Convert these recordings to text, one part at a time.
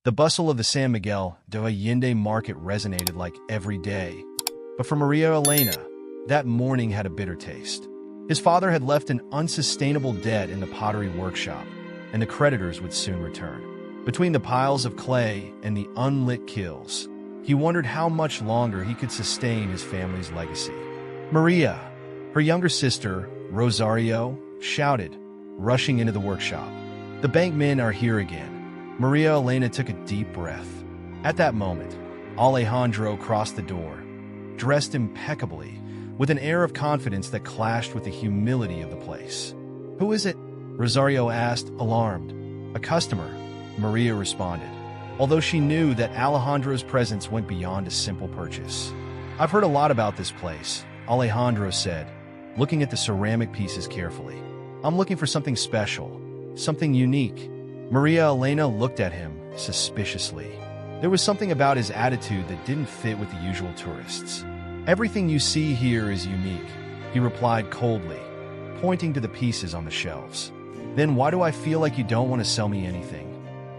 The bustle of the San Miguel de Allende market resonated like every day. But for Maria Elena, that morning had a bitter taste. His father had left an unsustainable debt in the pottery workshop, and the creditors would soon return. Between the piles of clay and the unlit kilns, he wondered how much longer he could sustain his family's legacy. Maria, her younger sister, Rosario, shouted, rushing into the workshop. "The bankmen are here again." Maria Elena took a deep breath. At that moment, Alejandro crossed the door, dressed impeccably, with an air of confidence that clashed with the humility of the place. "Who is it?" Rosario asked, alarmed. "A customer," Maria responded, although she knew that Alejandro's presence went beyond a simple purchase. "I've heard a lot about this place," Alejandro said, looking at the ceramic pieces carefully. "I'm looking for something special, something unique." Maria Elena looked at him suspiciously. There was something about his attitude that didn't fit with the usual tourists. "Everything you see here is unique," he replied coldly, pointing to the pieces on the shelves. "Then why do I feel like you don't want to sell me anything?"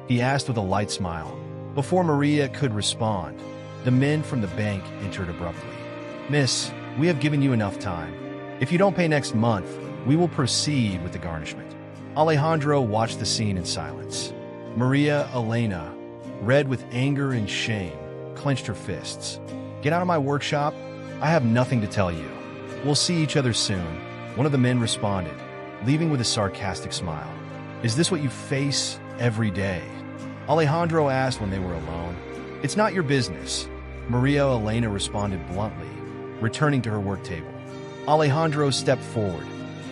he asked with a light smile. Before Maria could respond, the men from the bank entered abruptly. "Miss, we have given you enough time. If you don't pay next month, we will proceed with the garnishment." Alejandro watched the scene in silence. Maria Elena, red with anger and shame, clenched her fists. "Get out of my workshop. I have nothing to tell you. We'll see each other soon," one of the men responded, leaving with a sarcastic smile. "Is this what you face every day?" Alejandro asked when they were alone. "It's not your business," Maria Elena responded bluntly, returning to her work table. Alejandro stepped forward,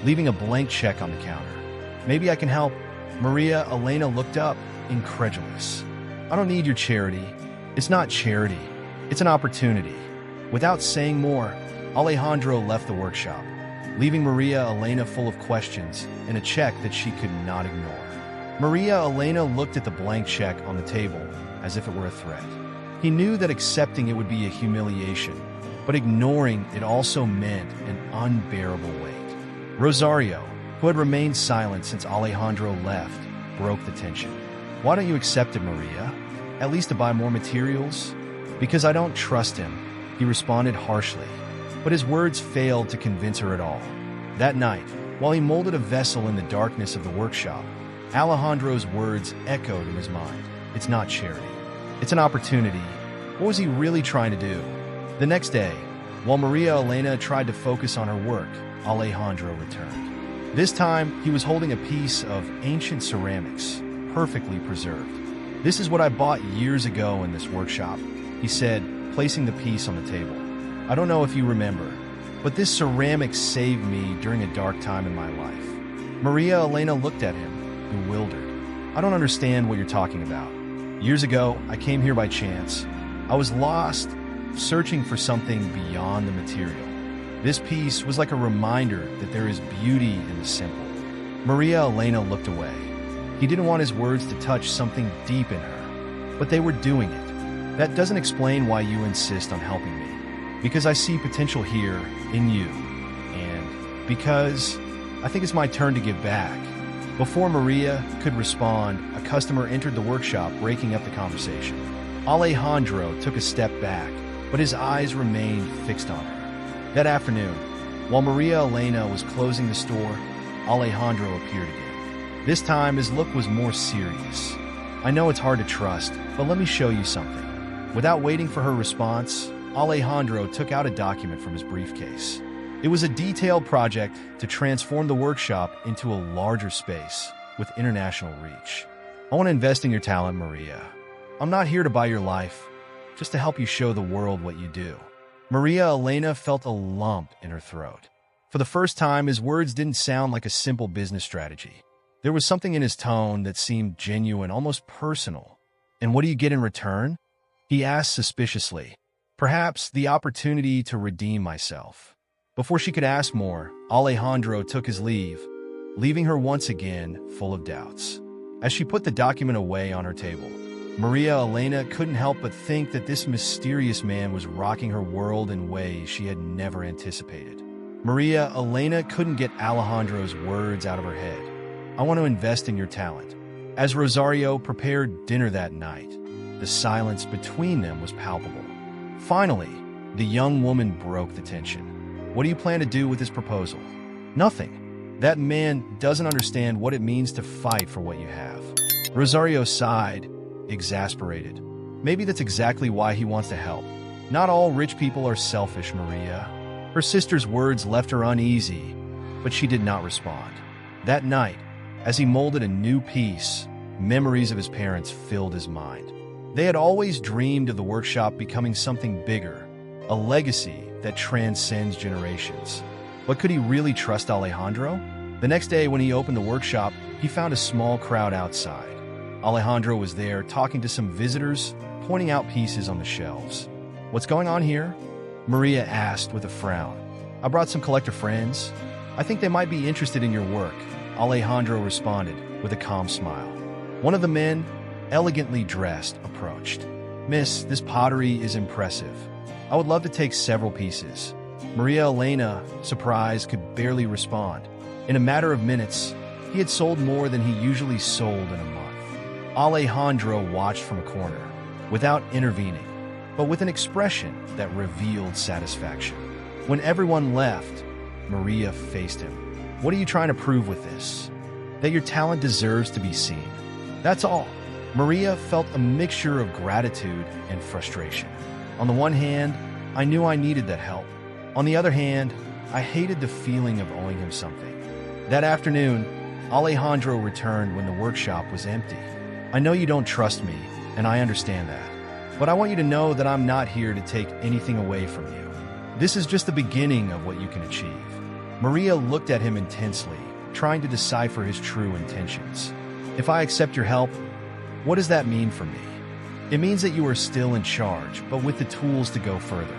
leaving a blank check on the counter. "Maybe I can help." Maria Elena looked up, incredulous. "I don't need your charity." "It's not charity. It's an opportunity." Without saying more, Alejandro left the workshop, leaving Maria Elena full of questions and a check that she could not ignore. Maria Elena looked at the blank check on the table as if it were a threat. He knew that accepting it would be a humiliation, but ignoring it also meant an unbearable weight. Rosario, who had remained silent since Alejandro left, broke the tension. "Why don't you accept it, Maria? At least to buy more materials?" "Because I don't trust him," he responded harshly. But his words failed to convince her at all. That night, while he molded a vessel in the darkness of the workshop, Alejandro's words echoed in his mind. "It's not charity. It's an opportunity." What was he really trying to do? The next day, while Maria Elena tried to focus on her work, Alejandro returned. This time, he was holding a piece of ancient ceramics, perfectly preserved. "This is what I bought years ago in this workshop," he said, placing the piece on the table. "I don't know if you remember, but this ceramic saved me during a dark time in my life." Maria Elena looked at him, bewildered. "I don't understand what you're talking about. Years ago, I came here by chance. I was lost, searching for something beyond the material. This piece was like a reminder that there is beauty in the simple." Maria Elena looked away. He didn't want his words to touch something deep in her, but they were doing it. "That doesn't explain why you insist on helping me. Because I see potential here in you, and because I think it's my turn to give back." Before Maria could respond, a customer entered the workshop, breaking up the conversation. Alejandro took a step back, but his eyes remained fixed on her. That afternoon, while Maria Elena was closing the store, Alejandro appeared again. This time, his look was more serious. "I know it's hard to trust, but let me show you something." Without waiting for her response, Alejandro took out a document from his briefcase. It was a detailed project to transform the workshop into a larger space with international reach. "I want to invest in your talent, Maria. I'm not here to buy your life, just to help you show the world what you do." Maria Elena felt a lump in her throat. For the first time, his words didn't sound like a simple business strategy. There was something in his tone that seemed genuine, almost personal. "And what do you get in return?" he asked suspiciously. "Perhaps the opportunity to redeem myself." Before she could ask more, Alejandro took his leave, leaving her once again full of doubts. As she put the document away on her table, Maria Elena couldn't help but think that this mysterious man was rocking her world in ways she had never anticipated. Maria Elena couldn't get Alejandro's words out of her head. "I want to invest in your talent." As Rosario prepared dinner that night, the silence between them was palpable. Finally, the young woman broke the tension. "What do you plan to do with this proposal?" "Nothing. That man doesn't understand what it means to fight for what you have." Rosario sighed, exasperated. "Maybe that's exactly why he wants to help. Not all rich people are selfish, Maria." Her sister's words left her uneasy, but she did not respond. That night, as he molded a new piece, memories of his parents filled his mind. They had always dreamed of the workshop becoming something bigger, a legacy that transcends generations. But could he really trust Alejandro? The next day, when he opened the workshop, he found a small crowd outside. Alejandro was there, talking to some visitors, pointing out pieces on the shelves. "What's going on here?" Maria asked with a frown. "I brought some collector friends. I think they might be interested in your work," Alejandro responded with a calm smile. One of the men, elegantly dressed, approached. "Miss, this pottery is impressive. I would love to take several pieces." Maria Elena, surprised, could barely respond. In a matter of minutes, he had sold more than he usually sold in a month. Alejandro watched from a corner, without intervening, but with an expression that revealed satisfaction. When everyone left, Maria faced him. "What are you trying to prove with this?" "That your talent deserves to be seen. That's all." Maria felt a mixture of gratitude and frustration. On the one hand, I knew I needed that help. On the other hand, I hated the feeling of owing him something. That afternoon, Alejandro returned when the workshop was empty. "I know you don't trust me, and I understand that. But I want you to know that I'm not here to take anything away from you. This is just the beginning of what you can achieve." Maria looked at him intensely, trying to decipher his true intentions. "If I accept your help, what does that mean for me?" "It means that you are still in charge, but with the tools to go further."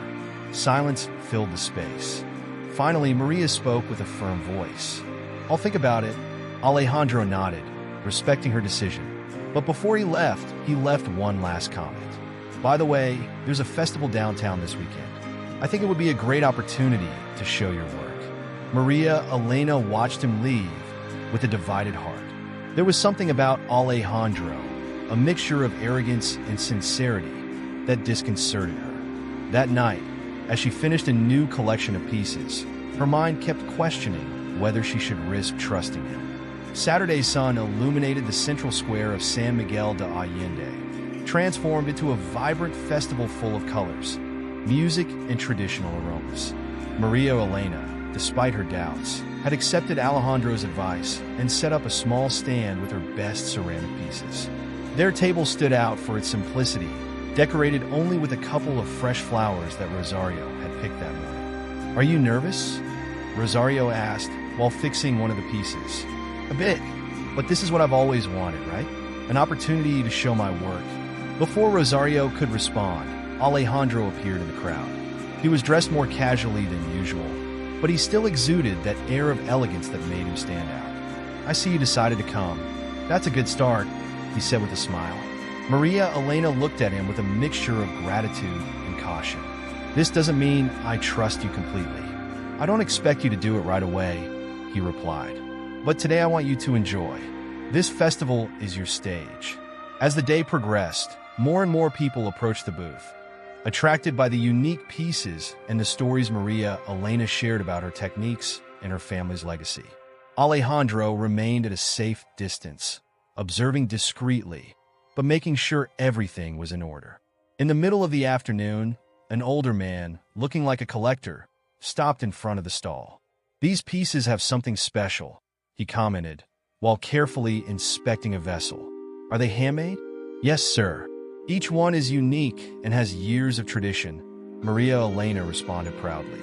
Silence filled the space. Finally, Maria spoke with a firm voice. "I'll think about it." Alejandro nodded, respecting her decision. But before he left one last comment. "By the way, there's a festival downtown this weekend. I think it would be a great opportunity to show your work." Maria Elena watched him leave with a divided heart. There was something about Alejandro, a mixture of arrogance and sincerity, that disconcerted her. That night, as she finished a new collection of pieces, her mind kept questioning whether she should risk trusting him. Saturday's sun illuminated the central square of San Miguel de Allende, transformed into a vibrant festival full of colors, music, and traditional aromas. Maria Elena, despite her doubts, had accepted Alejandro's advice and set up a small stand with her best ceramic pieces. Their table stood out for its simplicity, decorated only with a couple of fresh flowers that Rosario had picked that morning. "Are you nervous?" Rosario asked while fixing one of the pieces. "A bit, but this is what I've always wanted, right? An opportunity to show my work." Before Rosario could respond, Alejandro appeared in the crowd. He was dressed more casually than usual, but he still exuded that air of elegance that made him stand out. "I see you decided to come. That's a good start," he said with a smile. Maria Elena looked at him with a mixture of gratitude and caution. "This doesn't mean I trust you completely. I don't expect you to do it right away," he replied. "But today I want you to enjoy. This festival is your stage." As the day progressed, more and more people approached the booth, attracted by the unique pieces and the stories Maria Elena shared about her techniques and her family's legacy. Alejandro remained at a safe distance, observing discreetly, but making sure everything was in order. In the middle of the afternoon, an older man, looking like a collector, stopped in front of the stall. "These pieces have something special," he commented, while carefully inspecting a vessel. "Are they handmade?" "Yes, sir. Each one is unique and has years of tradition," Maria Elena responded proudly.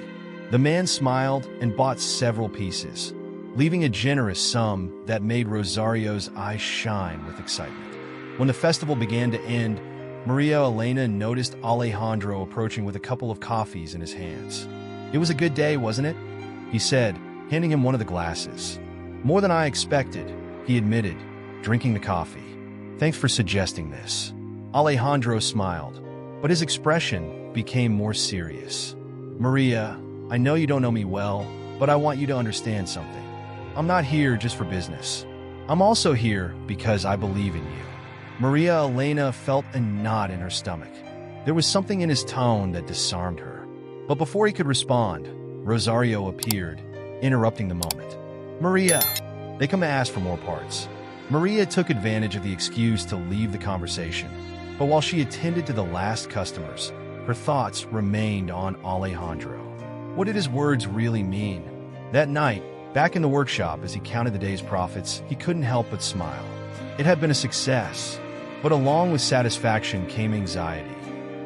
The man smiled and bought several pieces, leaving a generous sum that made Rosario's eyes shine with excitement. When the festival began to end, Maria Elena noticed Alejandro approaching with a couple of coffees in his hands. "It was a good day, wasn't it?" he said, handing him one of the glasses. "More than I expected," he admitted, drinking the coffee. "Thanks for suggesting this." Alejandro smiled, but his expression became more serious. "Maria, I know you don't know me well, but I want you to understand something. I'm not here just for business. I'm also here because I believe in you. Maria Elena felt a knot in her stomach. There was something in his tone that disarmed her. But before he could respond, Rosario appeared, interrupting the moment. "Maria, they come to ask for more parts." Maria took advantage of the excuse to leave the conversation. But while she attended to the last customers, her thoughts remained on Alejandro. What did his words really mean? That night, back in the workshop as he counted the day's profits, he couldn't help but smile. It had been a success, but along with satisfaction came anxiety.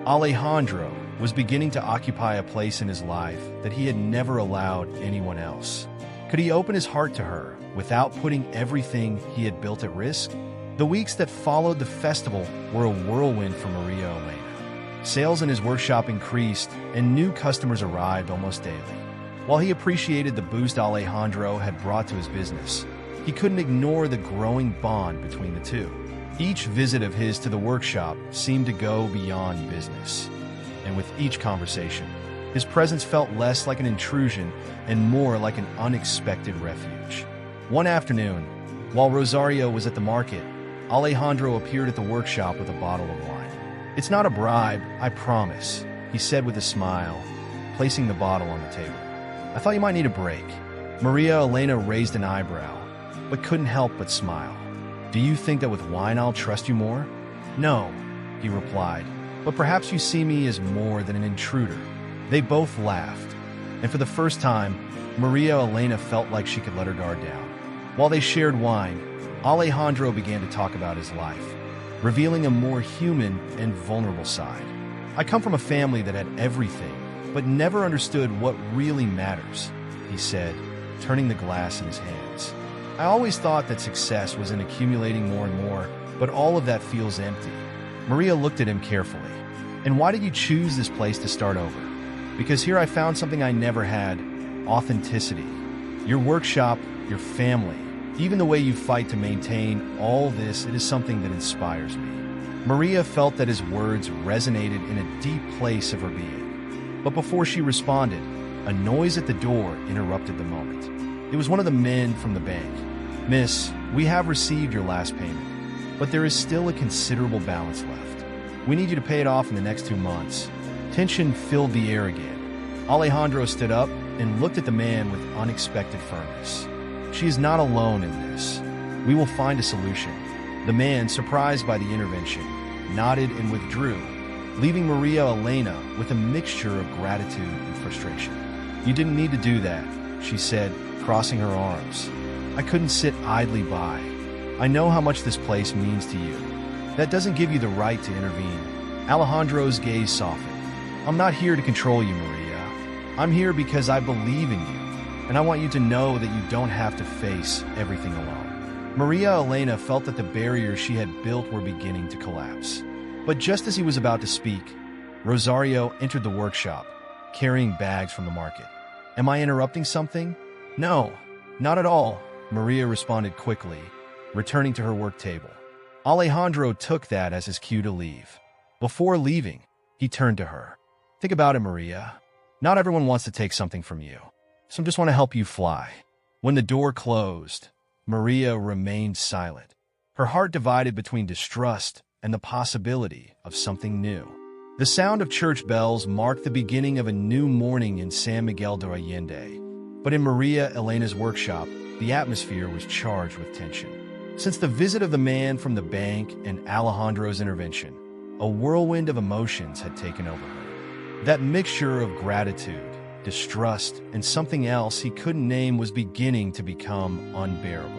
Alejandro was beginning to occupy a place in his life that he had never allowed anyone else. Could he open his heart to her without putting everything he had built at risk? The weeks that followed the festival were a whirlwind for Maria Elena. Sales in his workshop increased, and new customers arrived almost daily. While he appreciated the boost Alejandro had brought to his business, he couldn't ignore the growing bond between the two. Each visit of his to the workshop seemed to go beyond business. And with each conversation, his presence felt less like an intrusion and more like an unexpected refuge. One afternoon, while Rosario was at the market, Alejandro appeared at the workshop with a bottle of wine. "It's not a bribe, I promise," he said with a smile, placing the bottle on the table. "I thought you might need a break." Maria Elena raised an eyebrow, but couldn't help but smile. "Do you think that with wine I'll trust you more?" "No," he replied, "but perhaps you see me as more than an intruder." They both laughed, and for the first time, Maria Elena felt like she could let her guard down. While they shared wine, Alejandro began to talk about his life, revealing a more human and vulnerable side. "I come from a family that had everything, but never understood what really matters," he said, turning the glass in his hands. "I always thought that success was in accumulating more and more, but all of that feels empty." Maria looked at him carefully. "And why did you choose this place to start over?" "Because here I found something I never had: authenticity. Your workshop, your family, even the way you fight to maintain all this, it is something that inspires me." Maria felt that his words resonated in a deep place of her being. But before she responded, a noise at the door interrupted the moment. It was one of the men from the bank. "Miss, we have received your last payment, but there is still a considerable balance left. We need you to pay it off in the next 2 months." Tension filled the air again. Alejandro stood up and looked at the man with unexpected firmness. "She is not alone in this. We will find a solution." The man, surprised by the intervention, nodded and withdrew, leaving Maria Elena with a mixture of gratitude and frustration. "You didn't need to do that," she said, crossing her arms. "I couldn't sit idly by. I know how much this place means to you. That doesn't give you the right to intervene." Alejandro's gaze softened. "I'm not here to control you, Maria. I'm here because I believe in you, and I want you to know that you don't have to face everything alone." Maria Elena felt that the barriers she had built were beginning to collapse. But just as he was about to speak, Rosario entered the workshop, carrying bags from the market. "Am I interrupting something?" "No, not at all," Maria responded quickly, returning to her work table. Alejandro took that as his cue to leave. Before leaving, he turned to her. "Think about it, Maria. Not everyone wants to take something from you, so I just want to help you fly." When the door closed, Maria remained silent, her heart divided between distrust and the possibility of something new. The sound of church bells marked the beginning of a new morning in San Miguel de Allende, but in Maria Elena's workshop, the atmosphere was charged with tension. Since the visit of the man from the bank and Alejandro's intervention, a whirlwind of emotions had taken over her. That mixture of gratitude, distrust, and something else he couldn't name was beginning to become unbearable.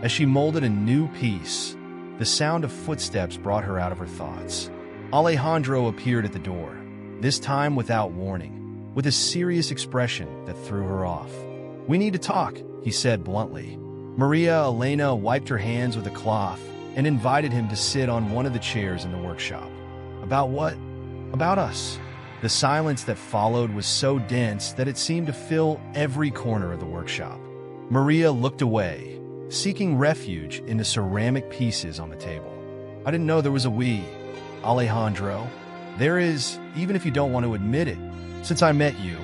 As she molded a new piece, the sound of footsteps brought her out of her thoughts. Alejandro appeared at the door, this time without warning, with a serious expression that threw her off. "We need to talk," he said bluntly. Maria Elena wiped her hands with a cloth and invited him to sit on one of the chairs in the workshop. "About what?" "About us." The silence that followed was so dense that it seemed to fill every corner of the workshop. Maria looked away, seeking refuge in the ceramic pieces on the table. "I didn't know there was a we, Alejandro. There is, even if you don't want to admit it. Since I met you,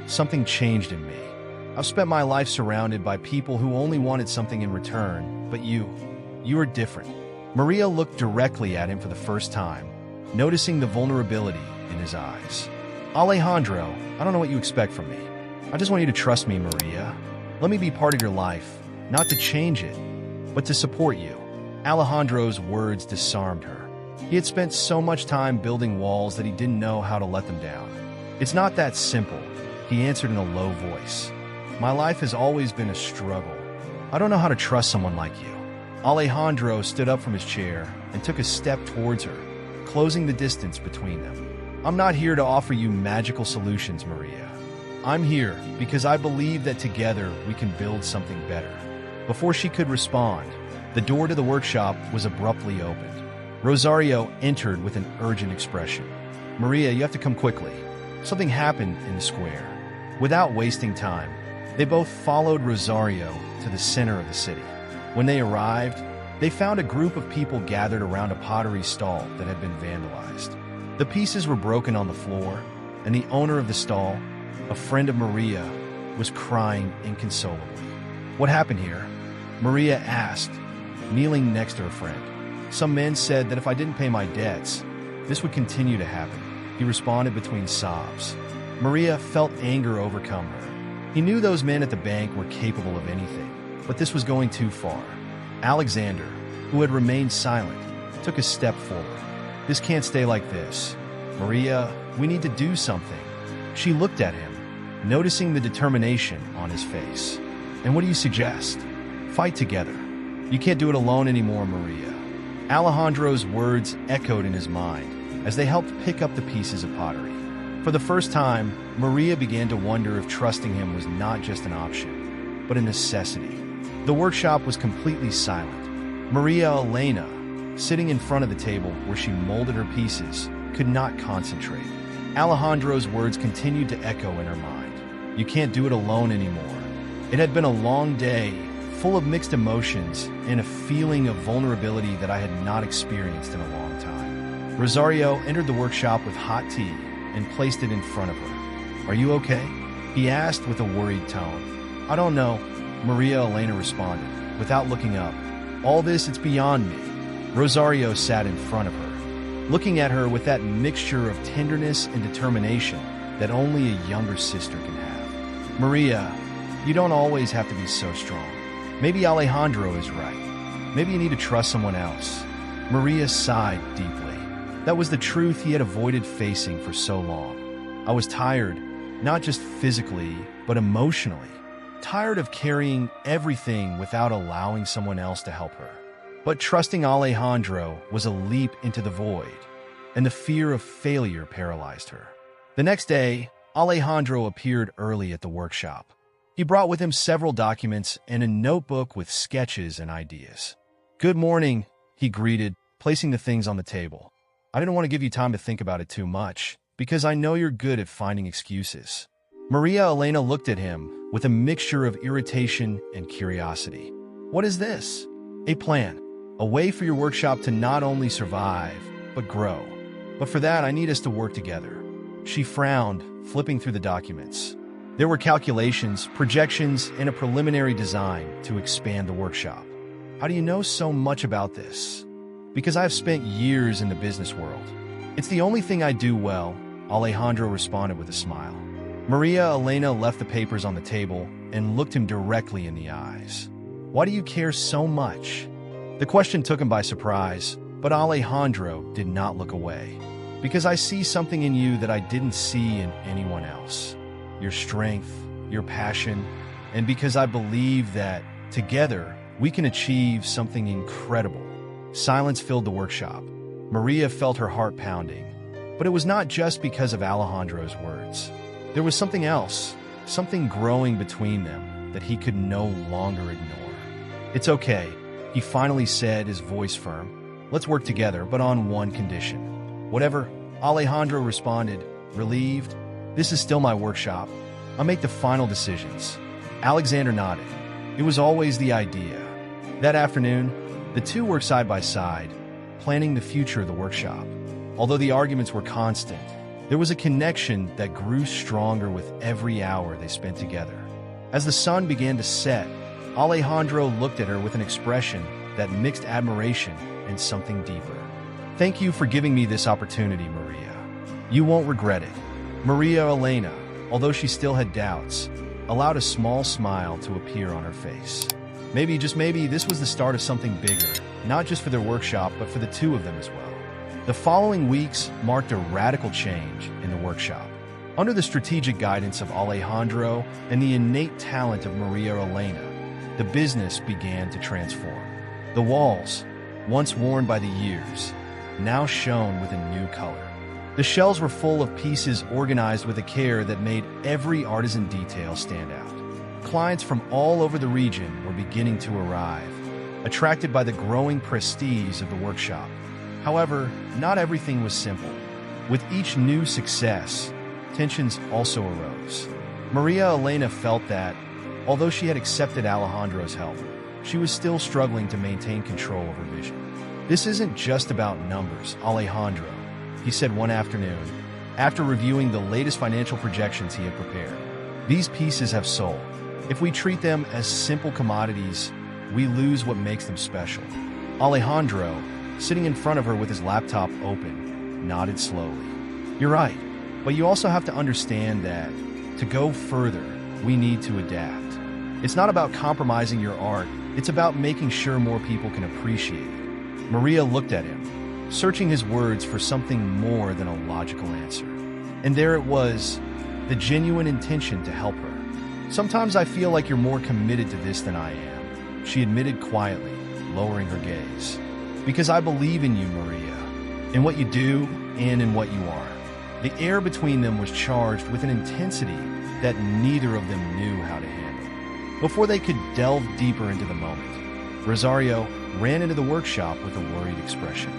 something changed in me. I've spent my life surrounded by people who only wanted something in return, but you are different. Maria looked directly at him for the first time, noticing the vulnerability in his eyes. Alejandro, I don't know what you expect from me. I just want you to trust me, Maria. Let me be part of your life, not to change it, but to support you. Alejandro's words disarmed her. He had spent so much time building walls that he didn't know how to let them down. It's not that simple, he answered in a low voice. My life has always been a struggle. I don't know how to trust someone like you. Alejandro stood up from his chair and took a step towards her, closing the distance between them. I'm not here to offer you magical solutions, Maria. I'm here because I believe that together we can build something better. Before she could respond, the door to the workshop was abruptly opened. Rosario entered with an urgent expression. Maria, you have to come quickly. Something happened in the square. Without wasting time, they both followed Rosario to the center of the city. When they arrived, they found a group of people gathered around a pottery stall that had been vandalized. The pieces were broken on the floor, and the owner of the stall, a friend of Maria, was crying inconsolably. What happened here? Maria asked, kneeling next to her friend. Some men said that if I didn't pay my debts, this would continue to happen. He responded between sobs. Maria felt anger overcome her. He knew those men at the bank were capable of anything, but this was going too far. Alexander, who had remained silent, took a step forward. This can't stay like this. Maria, we need to do something. She looked at him, noticing the determination on his face. And what do you suggest? Fight together. You can't do it alone anymore, Maria. Alejandro's words echoed in his mind as they helped pick up the pieces of pottery. For the first time, Maria began to wonder if trusting him was not just an option, but a necessity. The workshop was completely silent. Maria Elena, sitting in front of the table where she molded her pieces, could not concentrate. Alejandro's words continued to echo in her mind. You can't do it alone anymore. It had been a long day, full of mixed emotions and a feeling of vulnerability that I had not experienced in a long time. Rosario entered the workshop with hot tea and placed it in front of her. Are you okay? He asked with a worried tone. I don't know, Maria Elena responded, without looking up. All this, it's beyond me. Rosario sat in front of her, looking at her with that mixture of tenderness and determination that only a younger sister can have. Maria, you don't always have to be so strong. Maybe Alejandro is right. Maybe you need to trust someone else. Maria sighed deeply. That was the truth he had avoided facing for so long. I was tired, not just physically, but emotionally. Tired of carrying everything without allowing someone else to help her. But trusting Alejandro was a leap into the void, and the fear of failure paralyzed her. The next day, Alejandro appeared early at the workshop. He brought with him several documents and a notebook with sketches and ideas. Good morning, he greeted, placing the things on the table. I didn't want to give you time to think about it too much, because I know you're good at finding excuses. Maria Elena looked at him with a mixture of irritation and curiosity. What is this? A plan. A way for your workshop to not only survive, but grow. But for that, I need us to work together. She frowned, flipping through the documents. There were calculations, projections, and a preliminary design to expand the workshop. How do you know so much about this? Because I've spent years in the business world. It's the only thing I do well, Alejandro responded with a smile. Maria Elena left the papers on the table and looked him directly in the eyes. Why do you care so much? The question took him by surprise, but Alejandro did not look away. Because I see something in you that I didn't see in anyone else. Your strength, your passion, and because I believe that, together, we can achieve something incredible. Silence filled the workshop. Maria felt her heart pounding. But it was not just because of Alejandro's words. There was something else, something growing between them that he could no longer ignore. It's okay, he finally said, his voice firm. Let's work together, but on one condition. Whatever, Alejandro responded, relieved. This is still my workshop. I'll make the final decisions. Alexander nodded. It was always the idea. That afternoon, the two worked side by side, planning the future of the workshop. Although the arguments were constant, there was a connection that grew stronger with every hour they spent together. As the sun began to set, Alejandro looked at her with an expression that mixed admiration and something deeper. Thank you for giving me this opportunity, Maria. You won't regret it. Maria Elena, although she still had doubts, allowed a small smile to appear on her face. Maybe, just maybe, this was the start of something bigger, not just for their workshop, but for the two of them as well. The following weeks marked a radical change in the workshop. Under the strategic guidance of Alejandro and the innate talent of Maria Elena, the business began to transform. The walls, once worn by the years, now shone with a new color. The shelves were full of pieces organized with a care that made every artisan detail stand out. Clients from all over the region were beginning to arrive, attracted by the growing prestige of the workshop. However, not everything was simple. With each new success, tensions also arose. Maria Elena felt that, although she had accepted Alejandro's help, she was still struggling to maintain control of her vision. "This isn't just about numbers, Alejandro," he said one afternoon, after reviewing the latest financial projections he had prepared. "These pieces have soul. If we treat them as simple commodities, we lose what makes them special." Alejandro, sitting in front of her with his laptop open, nodded slowly. "You're right, but you also have to understand that, to go further, we need to adapt. It's not about compromising your art, it's about making sure more people can appreciate it." Maria looked at him, searching his words for something more than a logical answer. And there it was, the genuine intention to help her. "Sometimes I feel like you're more committed to this than I am," she admitted quietly, lowering her gaze. "Because I believe in you, Maria, in what you do and in what you are." The air between them was charged with an intensity that neither of them knew how to handle. Before they could delve deeper into the moment, Rosario ran into the workshop with a worried expression.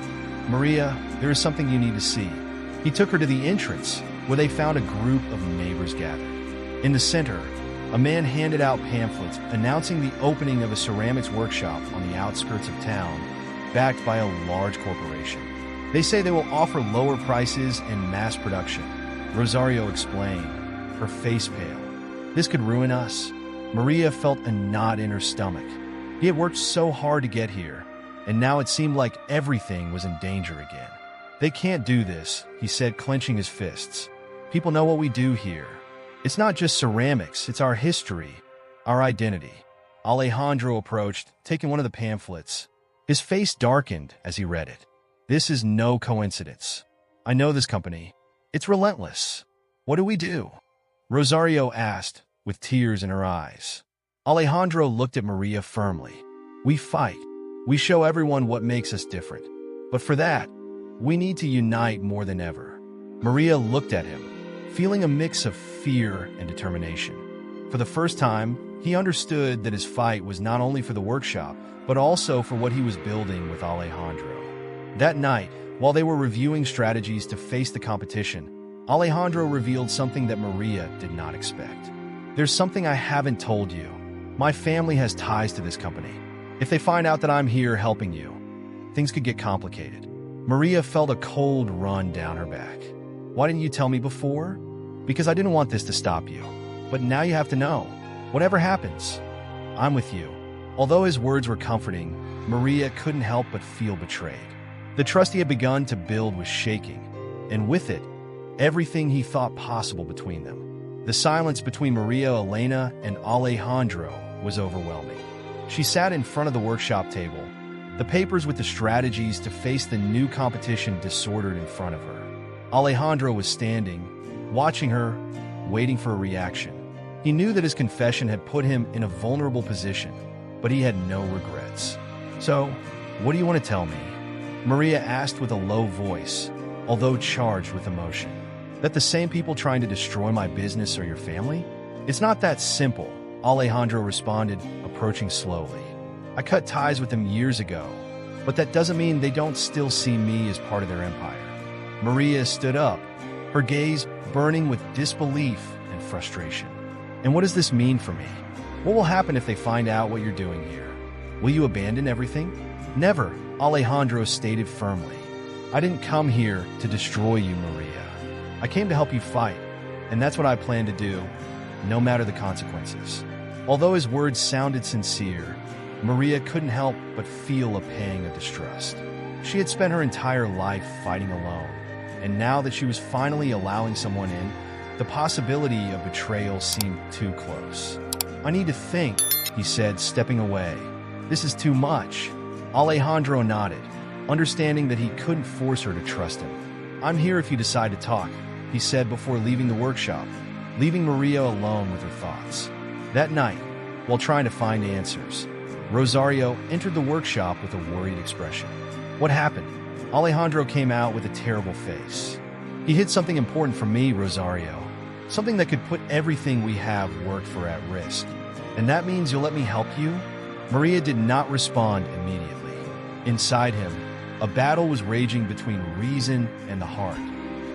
"Maria, there is something you need to see." He took her to the entrance, where they found a group of neighbors gathered. In the center, a man handed out pamphlets announcing the opening of a ceramics workshop on the outskirts of town, backed by a large corporation. "They say they will offer lower prices and mass production," Rosario explained, her face pale. "This could ruin us." Maria felt a knot in her stomach. He had worked so hard to get here, and now it seemed like everything was in danger again. "They can't do this," he said, clenching his fists. "People know what we do here. It's not just ceramics, it's our history, our identity." Alejandro approached, taking one of the pamphlets. His face darkened as he read it. "This is no coincidence. I know this company. It's relentless. What do we do?" Rosario asked, with tears in her eyes. Alejandro looked at Maria firmly. "We fight. We show everyone what makes us different. But for that, we need to unite more than ever." Maria looked at him, feeling a mix of fear and determination. For the first time, he understood that his fight was not only for the workshop, but also for what he was building with Alejandro. That night, while they were reviewing strategies to face the competition, Alejandro revealed something that Maria did not expect. "There's something I haven't told you. My family has ties to this company. If they find out that I'm here helping you, things could get complicated." Maria felt a cold run down her back. "Why didn't you tell me before?" "Because I didn't want this to stop you. But now you have to know. Whatever happens, I'm with you." Although his words were comforting, Maria couldn't help but feel betrayed. The trust he had begun to build was shaking, and with it, everything he thought possible between them. The silence between Maria Elena and Alejandro was overwhelming. She sat in front of the workshop table, the papers with the strategies to face the new competition disordered in front of her. Alejandro was standing, watching her, waiting for a reaction. He knew that his confession had put him in a vulnerable position, but he had no regrets. "So, what do you want to tell me?" Maria asked with a low voice, although charged with emotion. "That the same people trying to destroy my business are your family?" "It's not that simple," Alejandro responded, approaching slowly. "I cut ties with them years ago, but that doesn't mean they don't still see me as part of their empire." Maria stood up, her gaze burning with disbelief and frustration. "And what does this mean for me? What will happen if they find out what you're doing here? Will you abandon everything?" "Never," Alejandro stated firmly. "I didn't come here to destroy you, Maria. I came to help you fight, and that's what I plan to do, no matter the consequences." Although his words sounded sincere, Maria couldn't help but feel a pang of distrust. She had spent her entire life fighting alone, and now that she was finally allowing someone in, the possibility of betrayal seemed too close. "I need to think," he said, stepping away. "This is too much." Alejandro nodded, understanding that he couldn't force her to trust him. "I'm here if you decide to talk," he said before leaving the workshop, leaving Maria alone with her thoughts. That night, while trying to find answers, Rosario entered the workshop with a worried expression. "What happened?" Alejandro came out with a terrible face. "He hid something important from me, Rosario. Something that could put everything we have worked for at risk. And that means you'll let me help you?" Maria did not respond immediately. Inside him, a battle was raging between reason and the heart.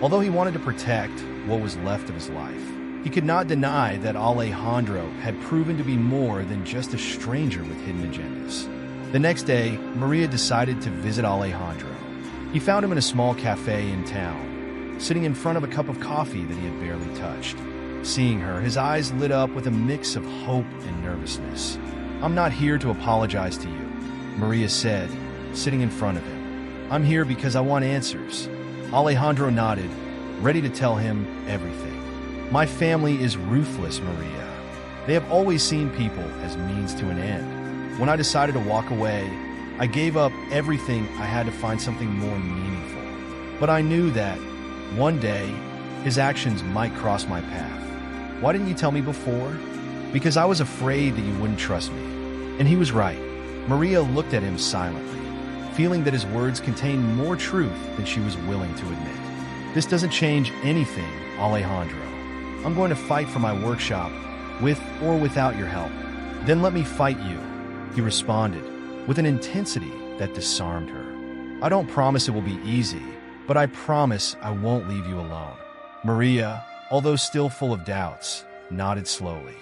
Although he wanted to protect what was left of his life, he could not deny that Alejandro had proven to be more than just a stranger with hidden agendas. The next day, Maria decided to visit Alejandro. He found him in a small cafe in town, sitting in front of a cup of coffee that he had barely touched. Seeing her, his eyes lit up with a mix of hope and nervousness. "I'm not here to apologize to you," Maria said, sitting in front of him. "I'm here because I want answers." Alejandro nodded, ready to tell him everything. "My family is ruthless, Maria. They have always seen people as means to an end. When I decided to walk away, I gave up everything I had to find something more meaningful. But I knew that, one day, his actions might cross my path. Why didn't you tell me before? Because I was afraid that you wouldn't trust me." And he was right. Maria looked at him silently, feeling that his words contained more truth than she was willing to admit. "This doesn't change anything, Alejandro. I'm going to fight for my workshop, with or without your help." "Then let me fight you," he responded, with an intensity that disarmed her. "I don't promise it will be easy, but I promise I won't leave you alone." Maria, although still full of doubts, nodded slowly.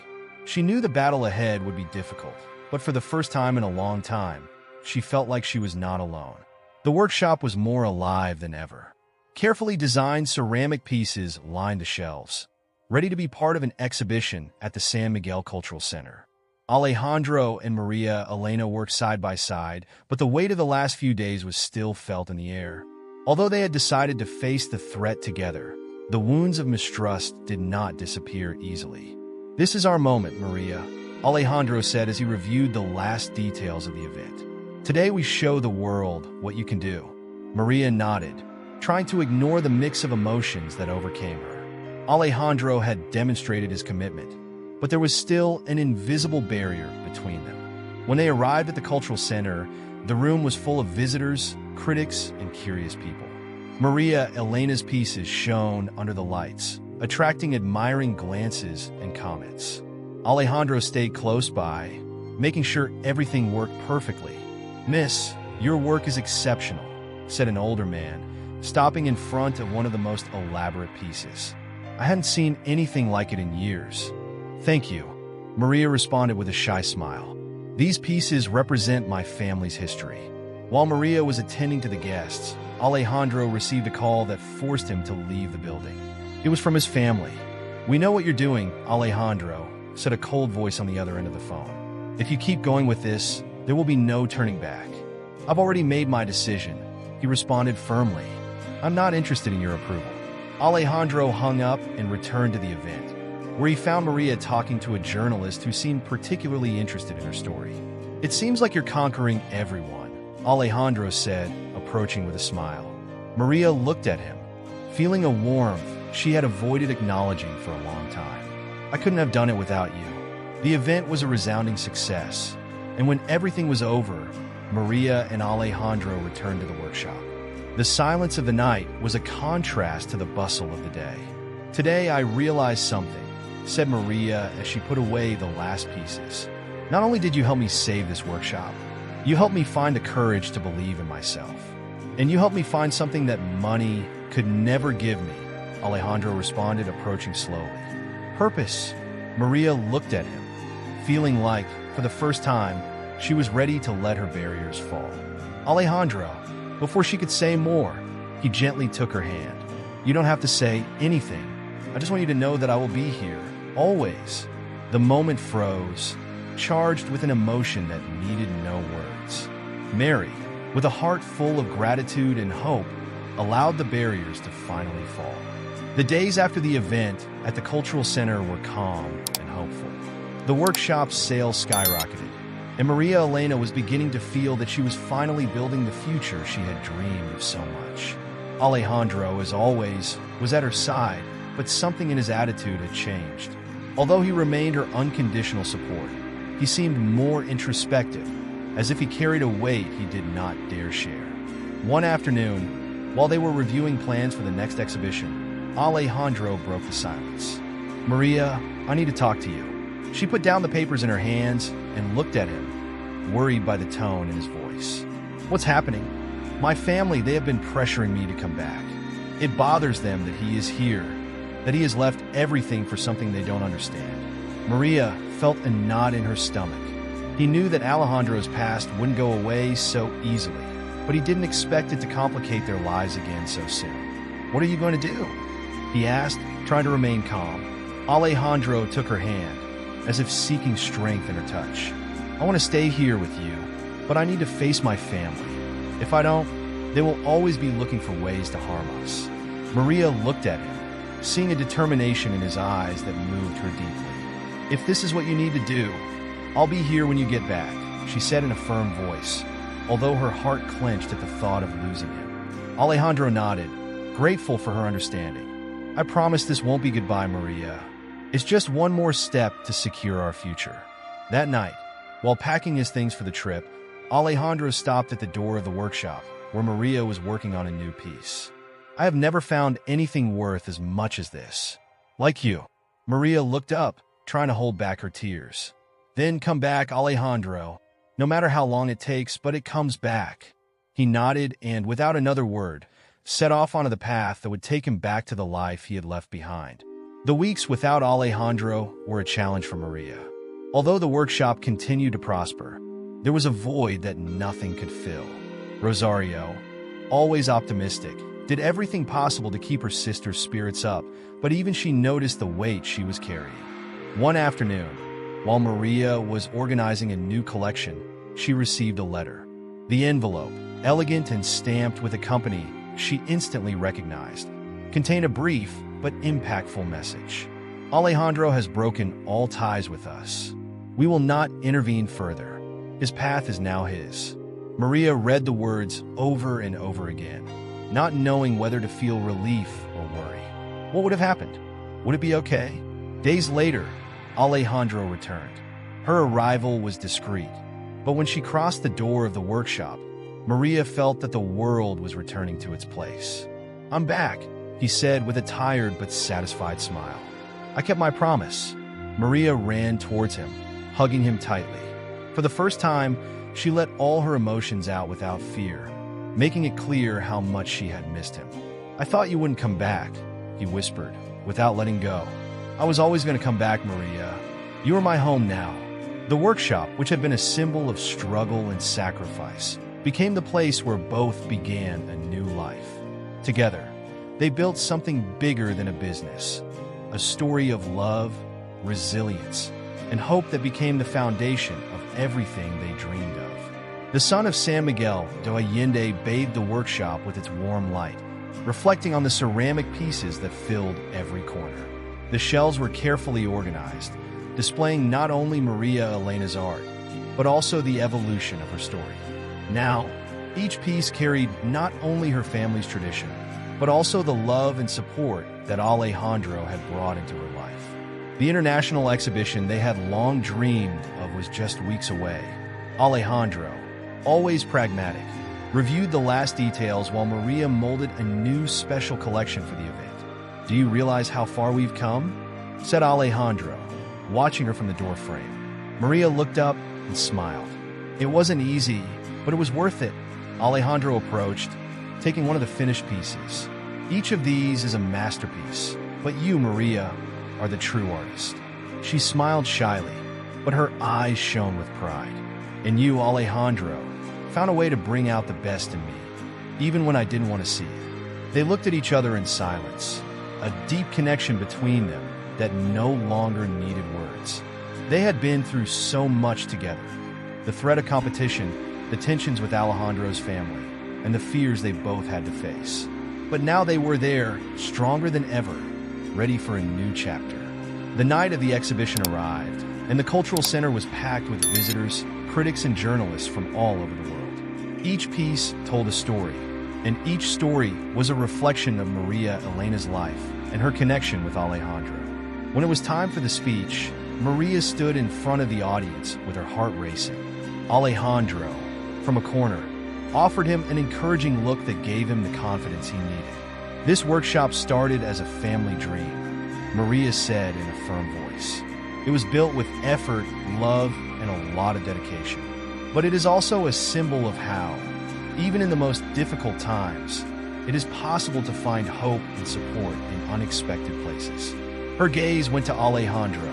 She knew the battle ahead would be difficult, but for the first time in a long time, she felt like she was not alone. The workshop was more alive than ever. Carefully designed ceramic pieces lined the shelves, ready to be part of an exhibition at the San Miguel Cultural Center. Alejandro and Maria Elena worked side by side, but the weight of the last few days was still felt in the air. Although they had decided to face the threat together, the wounds of mistrust did not disappear easily. "This is our moment, Maria," Alejandro said as he reviewed the last details of the event. "Today we show the world what you can do." Maria nodded, trying to ignore the mix of emotions that overcame her. Alejandro had demonstrated his commitment, but there was still an invisible barrier between them. When they arrived at the cultural center, the room was full of visitors, critics, and curious people. Maria Elena's pieces shone under the lights, attracting admiring glances and comments. Alejandro stayed close by, making sure everything worked perfectly. "Miss, your work is exceptional," said an older man, stopping in front of one of the most elaborate pieces. "I hadn't seen anything like it in years." "Thank you," Maria responded with a shy smile. "These pieces represent my family's history." While Maria was attending to the guests, Alejandro received a call that forced him to leave the building. It was from his family. "We know what you're doing, Alejandro," said a cold voice on the other end of the phone. "If you keep going with this, there will be no turning back." "I've already made my decision," he responded firmly. "I'm not interested in your approval." Alejandro hung up and returned to the event, where he found Maria talking to a journalist who seemed particularly interested in her story. "It seems like you're conquering everyone," Alejandro said, approaching with a smile. Maria looked at him, feeling a warmth she had avoided acknowledging for a long time. "I couldn't have done it without you." The event was a resounding success, and when everything was over, Maria and Alejandro returned to the workshop. The silence of the night was a contrast to the bustle of the day. "Today I realized something," said Maria as she put away the last pieces. "Not only did you help me save this workshop, you helped me find the courage to believe in myself. And you helped me find something that money could never give me," Alejandro responded, approaching slowly. "Purpose." Maria looked at him, feeling like, for the first time, she was ready to let her barriers fall. "Alejandro," before she could say more, he gently took her hand. "You don't have to say anything. I just want you to know that I will be here, always." The moment froze, charged with an emotion that needed no words. "Mary," with a heart full of gratitude and hope, allowed the barriers to finally fall. The days after the event at the cultural center were calm and hopeful. The workshop's sales skyrocketed, and Maria Elena was beginning to feel that she was finally building the future she had dreamed of so much. Alejandro, as always, was at her side, but something in his attitude had changed. Although he remained her unconditional support, he seemed more introspective, as if he carried a weight he did not dare share. One afternoon, while they were reviewing plans for the next exhibition, Alejandro broke the silence. "Maria, I need to talk to you." She put down the papers in her hands and looked at him, worried by the tone in his voice. "What's happening?" "My family, they have been pressuring me to come back. It bothers them that he is here, that he has left everything for something they don't understand." Maria felt a knot in her stomach. He knew that Alejandro's past wouldn't go away so easily, but he didn't expect it to complicate their lives again so soon. "What are you going to do?" he asked, trying to remain calm. Alejandro took her hand, as if seeking strength in her touch. "I want to stay here with you, but I need to face my family. If I don't, they will always be looking for ways to harm us." Maria looked at him, seeing a determination in his eyes that moved her deeply. "If this is what you need to do, I'll be here when you get back," she said in a firm voice, although her heart clenched at the thought of losing him. Alejandro nodded, grateful for her understanding. "I promise this won't be goodbye, Maria. It's just one more step to secure our future." That night, while packing his things for the trip, Alejandro stopped at the door of the workshop, where Maria was working on a new piece. "I have never found anything worth as much as this. Like you." Maria looked up, trying to hold back her tears. "Then come back, Alejandro. No matter how long it takes, but it comes back." He nodded and, without another word, set off onto the path that would take him back to the life he had left behind. The weeks without Alejandro were a challenge for Maria. Although the workshop continued to prosper, there was a void that nothing could fill. Rosario, always optimistic, did everything possible to keep her sister's spirits up, but even she noticed the weight she was carrying. One afternoon, while Maria was organizing a new collection, she received a letter. The envelope, elegant and stamped with a company she instantly recognized, contained a brief but impactful message. "Alejandro has broken all ties with us. We will not intervene further. His path is now his." Maria read the words over and over again, not knowing whether to feel relief or worry. What would have happened? Would it be okay? Days later, Alejandro returned. Her arrival was discreet, but when she crossed the door of the workshop, Maria felt that the world was returning to its place. "I'm back," he said with a tired but satisfied smile. "I kept my promise." Maria ran towards him, hugging him tightly. For the first time, she let all her emotions out without fear, making it clear how much she had missed him. "I thought you wouldn't come back," he whispered, without letting go. "I was always going to come back, Maria. You are my home now." The workshop, which had been a symbol of struggle and sacrifice, became the place where both began a new life. Together, they built something bigger than a business, a story of love, resilience, and hope that became the foundation of everything they dreamed of. The sun of San Miguel de Allende bathed the workshop with its warm light, reflecting on the ceramic pieces that filled every corner. The shelves were carefully organized, displaying not only Maria Elena's art, but also the evolution of her story. Now, each piece carried not only her family's tradition, but also the love and support that Alejandro had brought into her life. The international exhibition they had long dreamed of was just weeks away. Alejandro, always pragmatic, reviewed the last details while Maria molded a new special collection for the event. "Do you realize how far we've come?" said Alejandro, watching her from the doorframe. Maria looked up and smiled. "It wasn't easy, but it was worth it." Alejandro approached, taking one of the finished pieces. "Each of these is a masterpiece, but you, Maria, are the true artist." She smiled shyly, but her eyes shone with pride. "And you, Alejandro, found a way to bring out the best in me, even when I didn't want to see it." They looked at each other in silence, a deep connection between them that no longer needed words. They had been through so much together. The threat of competition the tensions with Alejandro's family, and the fears they both had to face. But now they were there, stronger than ever, ready for a new chapter. The night of the exhibition arrived, and the cultural center was packed with visitors, critics, and journalists from all over the world. Each piece told a story, and each story was a reflection of Maria Elena's life and her connection with Alejandro. When it was time for the speech, Maria stood in front of the audience with her heart racing. Alejandro, from a corner, offered him an encouraging look that gave him the confidence he needed. This workshop started as a family dream, Maria said in a firm voice. It was built with effort, love, and a lot of dedication. But it is also a symbol of how, even in the most difficult times, it is possible to find hope and support in unexpected places. Her gaze went to Alejandro,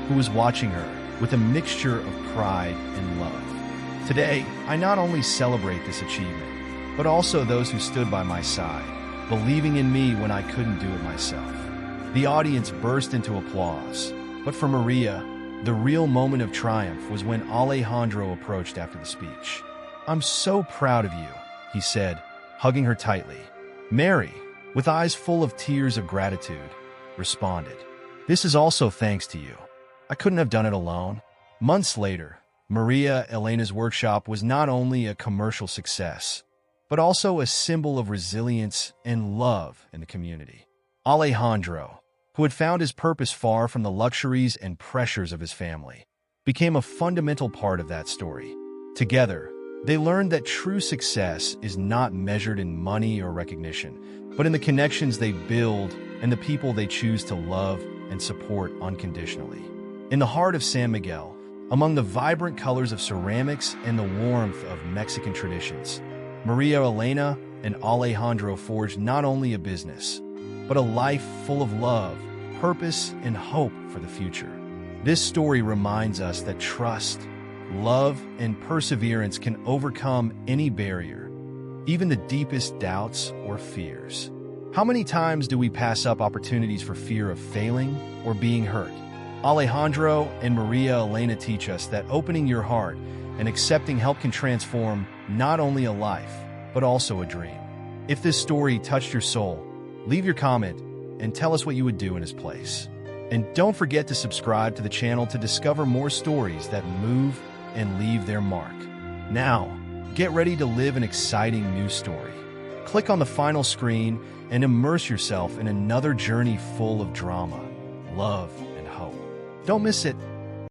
who was watching her with a mixture of pride and love. Today, I not only celebrate this achievement, but also those who stood by my side, believing in me when I couldn't do it myself. The audience burst into applause, but for Maria, the real moment of triumph was when Alejandro approached after the speech. "I'm so proud of you," he said, hugging her tightly. Mary, with eyes full of tears of gratitude, responded, "This is also thanks to you. I couldn't have done it alone." Months later, Maria Elena's workshop was not only a commercial success, but also a symbol of resilience and love in the community. Alejandro, who had found his purpose far from the luxuries and pressures of his family, became a fundamental part of that story. Together, they learned that true success is not measured in money or recognition, but in the connections they build and the people they choose to love and support unconditionally. In the heart of San Miguel, among the vibrant colors of ceramics and the warmth of Mexican traditions, Maria Elena and Alejandro forged not only a business, but a life full of love, purpose, and hope for the future. This story reminds us that trust, love, and perseverance can overcome any barrier, even the deepest doubts or fears. How many times do we pass up opportunities for fear of failing or being hurt? Alejandro and Maria Elena teach us that opening your heart and accepting help can transform not only a life, but also a dream. If this story touched your soul, leave your comment and tell us what you would do in his place. And don't forget to subscribe to the channel to discover more stories that move and leave their mark. Now, get ready to live an exciting new story. Click on the final screen and immerse yourself in another journey full of drama, love, and hope. Don't miss it.